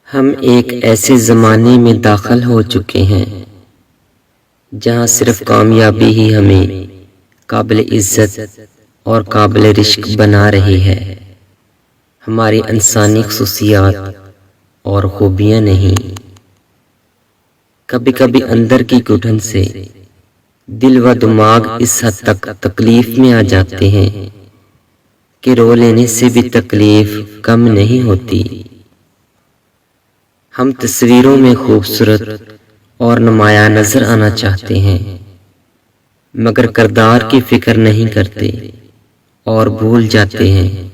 ہم ایک ایسے زمانے میں داخل ہو چکے ہیں جہاں صرف کامیابی ہی ہمیں قابل عزت اور قابل رشک بنا رہی ہے، ہماری انسانی خصوصیات اور خوبیاں نہیں۔ کبھی کبھی اندر کی گھٹن سے دل و دماغ اس حد تک تکلیف میں آ جاتے ہیں کہ رو لینے سے بھی تکلیف کم نہیں ہوتی۔ ہم تصویروں میں خوبصورت اور نمایاں نظر آنا چاہتے ہیں، مگر کردار کی فکر نہیں کرتے اور بھول جاتے ہیں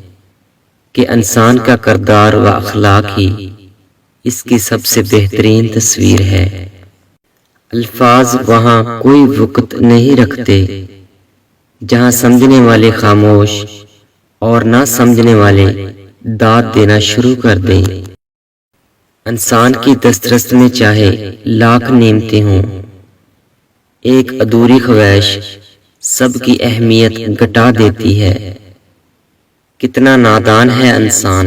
کہ انسان کا کردار و اخلاق ہی اس کی سب سے بہترین تصویر ہے۔ الفاظ وہاں کوئی وقت نہیں رکھتے جہاں سمجھنے والے خاموش اور نہ سمجھنے والے داد دینا شروع کر دیں۔ انسان کی دسترس میں چاہے لاکھ نعمتیں ہوں، ایک ادھوری خواہش سب کی اہمیت گھٹا دیتی ہے۔ کتنا نادان ہے انسان،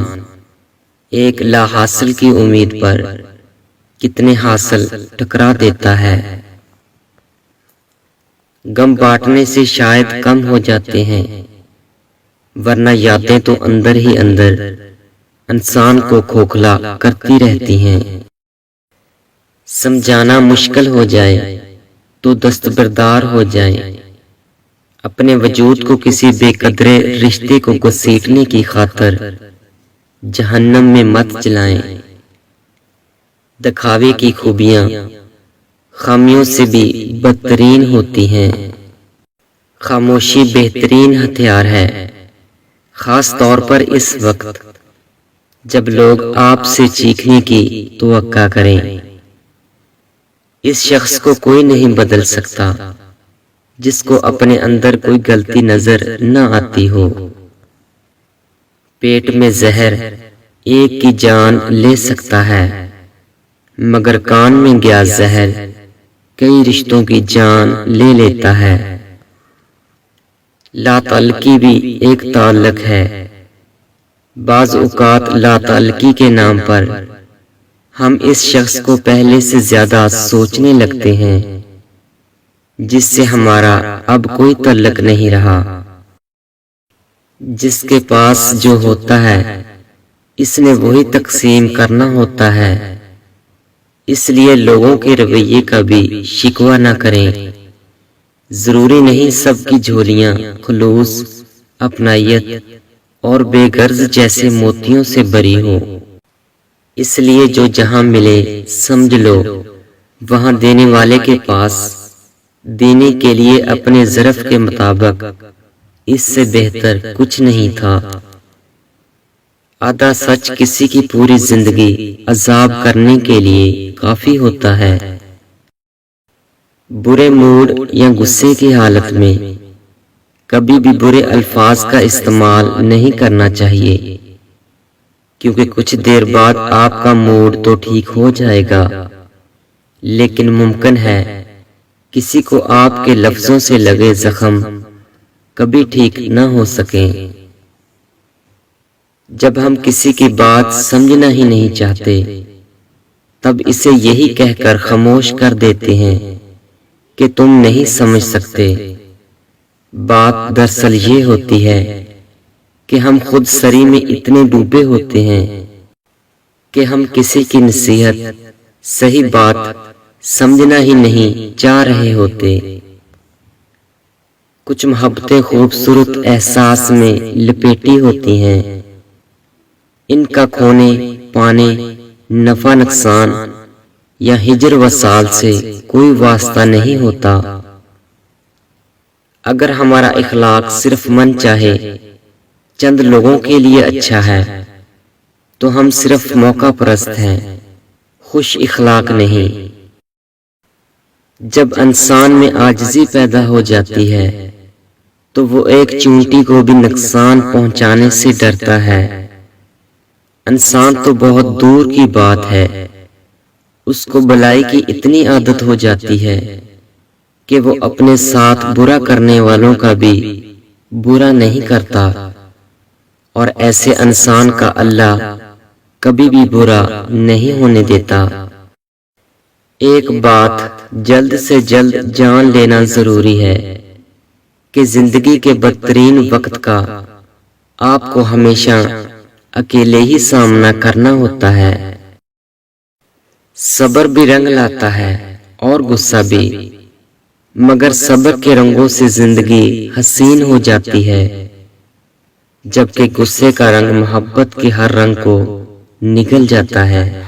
ایک لا حاصل کی امید پر کتنے حاصل ٹکرا دیتا ہے۔ غم بانٹنے سے شاید کم ہو جاتے ہیں، ورنہ یادیں تو اندر ہی اندر انسان کو کھوکھلا کرتی رہتی ہیں۔ سمجھانا مشکل ہو جائے تو دستبردار ہو جائیں، اپنے وجود کو کسی بے قدرے رشتے کو گھسیٹنے کی خاطر جہنم میں مت جلائیں۔ دکھاوے کی خوبیاں خامیوں سے بھی بدترین ہوتی ہیں۔ خاموشی بہترین ہتھیار ہے، خاص طور پر اس وقت جب لوگ آپ سے چیخنے کی توقع کریں۔ اس شخص کو کوئی نہیں بدل سکتا جس کو اپنے اندر کوئی غلطی نظر نہ آتی ہو۔ پیٹ میں زہر ایک کی جان لے سکتا ہے، مگر کان میں گیا زہر کئی رشتوں کی جان لے لیتا ہے۔ لا تعلقی بھی ایک تعلق ہے۔ بعض اوقات لا تعلقی کے نام پر ہم اس شخص کو پہلے سے زیادہ سوچنے لگتے ہیں جس سے ہمارا اب کوئی تعلق نہیں رہا۔ جس کے پاس جو ہوتا ہے اس نے وہی تقسیم کرنا ہوتا ہے، اس لیے لوگوں کے رویے کا بھی شکوہ نہ کریں۔ ضروری نہیں سب کی جھولیاں خلوص، اپنائیت اور بے غرض جیسے موتیوں سے بری ہو۔ اس لیے جو جہاں ملے سمجھ لو وہاں دینے والے کے پاس دینے کے لیے اپنے ظرف کے مطابق اس سے بہتر کچھ نہیں تھا۔ آدھا سچ کسی کی پوری زندگی عذاب کرنے کے لیے کافی ہوتا ہے۔ برے موڈ یا غصے کی حالت میں کبھی بھی برے الفاظ کا استعمال نہیں کرنا چاہیے، کیونکہ کچھ دیر بعد آپ کا موڈ تو ٹھیک ہو جائے گا، لیکن ممکن ہے کسی کو آپ کے لفظوں سے لگے زخم کبھی ٹھیک نہ ہو سکیں۔ جب ہم کسی کی بات سمجھنا ہی نہیں چاہتے تب اسے یہی کہہ کر خاموش کر دیتے ہیں کہ تم نہیں سمجھ سکتے۔ بات دراصل یہ ہوتی ہے کہ ہم خود سری میں اتنے ڈوبے ہوتے ہیں کہ ہم کسی کی نصیحت، صحیح بات سمجھنا ہی نہیں چاہ رہے ہوتے۔ کچھ محبتیں خوبصورت احساس میں لپیٹی ہوتی ہیں، ان کا کھونے پانے، نفع نقصان یا ہجر وصال سے کوئی واسطہ نہیں ہوتا۔ اگر ہمارا اخلاق صرف من چاہے چند لوگوں کے لیے اچھا ہے تو ہم صرف موقع پرست ہیں، خوش اخلاق نہیں۔ جب انسان میں عاجزی پیدا ہو جاتی ہے تو وہ ایک چونٹی کو بھی نقصان پہنچانے سے ڈرتا ہے۔ انسان تو بہت دور کی بات ہے، اس کو بلائی کی اتنی عادت ہو جاتی ہے کہ وہ اپنے ساتھ برا کرنے والوں کا بھی برا نہیں کرتا، اور ایسے انسان کا اللہ کبھی بھی برا نہیں ہونے دیتا۔ ایک بات جلد سے جلد جان لینا ضروری ہے کہ زندگی کے بدترین وقت کا آپ کو ہمیشہ اکیلے ہی سامنا کرنا ہوتا ہے۔ صبر بھی رنگ لاتا ہے اور غصہ بھی، مگر صبر کے رنگوں سے زندگی حسین ہو جاتی ہے، جبکہ غصے کا رنگ محبت کے ہر رنگ کو نگل جاتا ہے۔